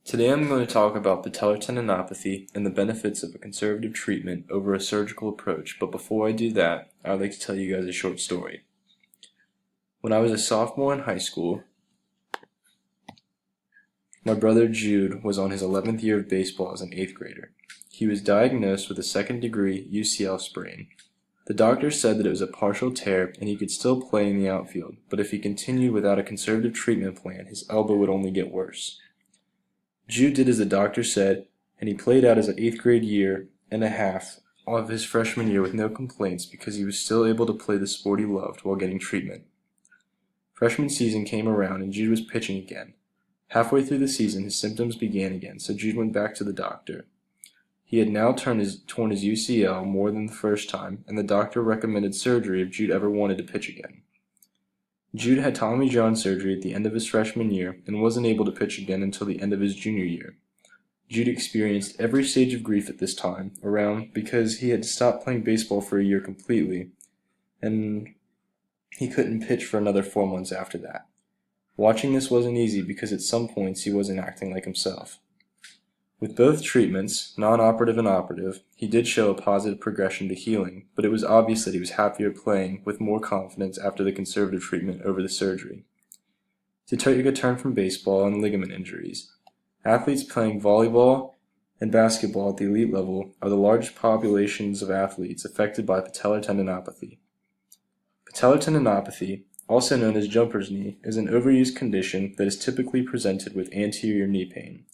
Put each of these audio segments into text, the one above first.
Today I'm going to talk about patellar tendinopathy and the benefits of a conservative treatment over a surgical approach, but before I do that, I'd like to tell you guys a short story. When I was a sophomore in high school, my brother Jude was on his 11th year of baseball as an 8th grader. He was diagnosed with a second-degree UCL sprain. The doctor said that it was a partial tear and he could still play in the outfield, but if he continued without a conservative treatment plan, his elbow would only get worse. Jude did as the doctor said, and he played out his 8th grade year and a half of his freshman year with no complaints because he was still able to play the sport he loved while getting treatment. Freshman season came around and Jude was pitching again. Halfway through the season, his symptoms began again, so Jude went back to the doctor. He had now torn his UCL more than the first time, and the doctor recommended surgery if Jude ever wanted to pitch again. Jude had Tommy John surgery at the end of his freshman year and wasn't able to pitch again until the end of his junior year. Jude experienced every stage of grief at this time around because he had to stop playing baseball for a year completely, and he couldn't pitch for another 4 months after that. Watching this wasn't easy because at some points he wasn't acting like himself. With both treatments, non-operative and operative, he did show a positive progression to healing, but it was obvious that he was happier playing with more confidence after the conservative treatment over the surgery. To take a turn from baseball and ligament injuries, athletes playing volleyball and basketball at the elite level are the largest populations of athletes affected by patellar tendinopathy. Patellar tendinopathy, also known as jumper's knee, is an overuse condition that is typically presented with anterior knee pain.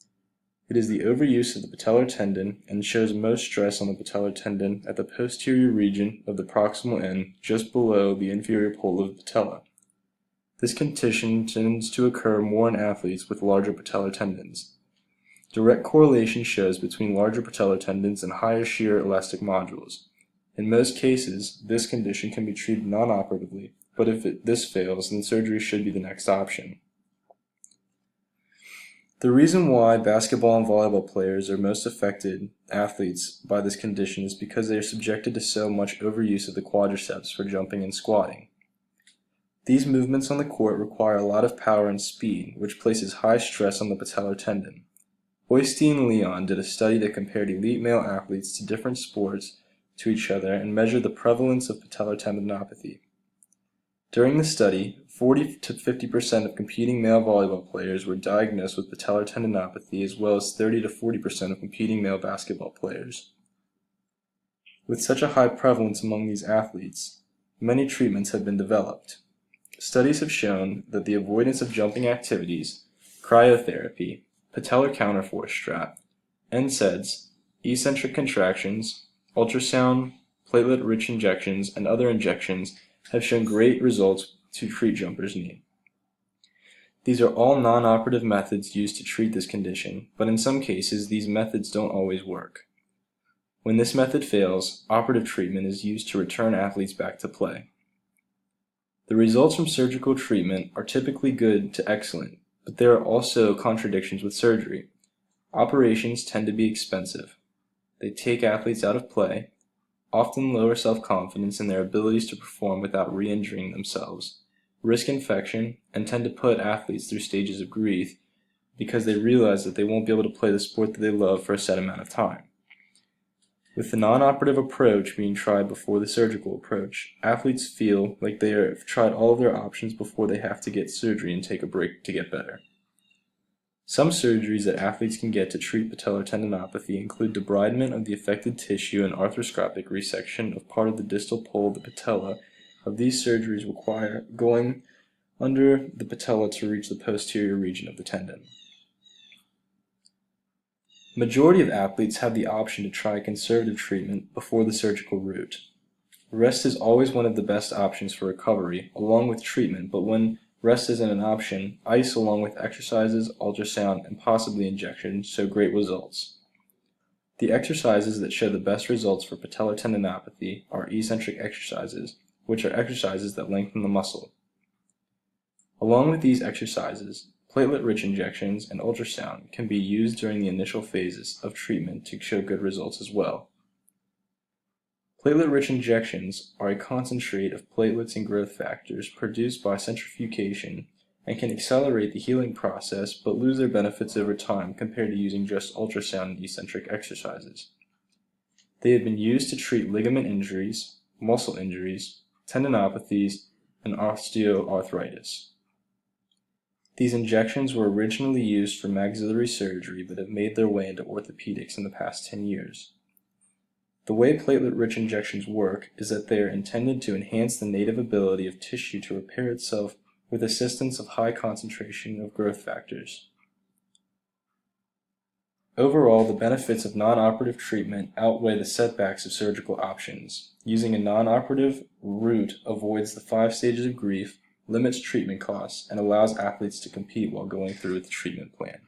It is the overuse of the patellar tendon and shows most stress on the patellar tendon at the posterior region of the proximal end just below the inferior pole of the patella. This condition tends to occur more in athletes with larger patellar tendons. Direct correlation shows between larger patellar tendons and higher shear elastic modules. In most cases, this condition can be treated non-operatively, but if this fails, then surgery should be the next option. The reason why basketball and volleyball players are most affected athletes by this condition is because they are subjected to so much overuse of the quadriceps for jumping and squatting. These movements on the court require a lot of power and speed, which places high stress on the patellar tendon. Oystein and Leon did a study that compared elite male athletes to different sports to each other and measured the prevalence of patellar tendinopathy. During the study, 40 to 50% of competing male volleyball players were diagnosed with patellar tendinopathy, as well as 30 to 40% of competing male basketball players. With such a high prevalence among these athletes, many treatments have been developed. Studies have shown that the avoidance of jumping activities, cryotherapy, patellar counterforce strap, NSAIDs, eccentric contractions, ultrasound, platelet-rich injections, and other injections have shown great results to treat jumper's knee. These are all non-operative methods used to treat this condition, but in some cases these methods don't always work. When this method fails, operative treatment is used to return athletes back to play. The results from surgical treatment are typically good to excellent, but there are also contradictions with surgery. Operations tend to be expensive. They take athletes out of play, often lower self-confidence in their abilities to perform without re-injuring themselves, risk infection, and tend to put athletes through stages of grief because they realize that they won't be able to play the sport that they love for a set amount of time. With the non-operative approach being tried before the surgical approach, athletes feel like they have tried all of their options before they have to get surgery and take a break to get better. Some surgeries that athletes can get to treat patellar tendinopathy include debridement of the affected tissue and arthroscopic resection of part of the distal pole of the patella. These surgeries require going under the patella to reach the posterior region of the tendon. Majority of athletes have the option to try conservative treatment before the surgical route. Rest is always one of the best options for recovery, along with treatment, but when rest isn't an option, ice along with exercises, ultrasound, and possibly injections show great results. The exercises that show the best results for patellar tendinopathy are eccentric exercises, which are exercises that lengthen the muscle. Along with these exercises, platelet-rich injections and ultrasound can be used during the initial phases of treatment to show good results as well. Platelet-rich injections are a concentrate of platelets and growth factors produced by centrifugation and can accelerate the healing process but lose their benefits over time compared to using just ultrasound and eccentric exercises. They have been used to treat ligament injuries, muscle injuries, tendinopathies, and osteoarthritis. These injections were originally used for maxillary surgery but have made their way into orthopedics in the past 10 years. The way platelet-rich injections work is that they are intended to enhance the native ability of tissue to repair itself with assistance of high concentration of growth factors. Overall, the benefits of non-operative treatment outweigh the setbacks of surgical options. Using a non-operative route avoids the 5 stages of grief, limits treatment costs, and allows athletes to compete while going through with the treatment plan.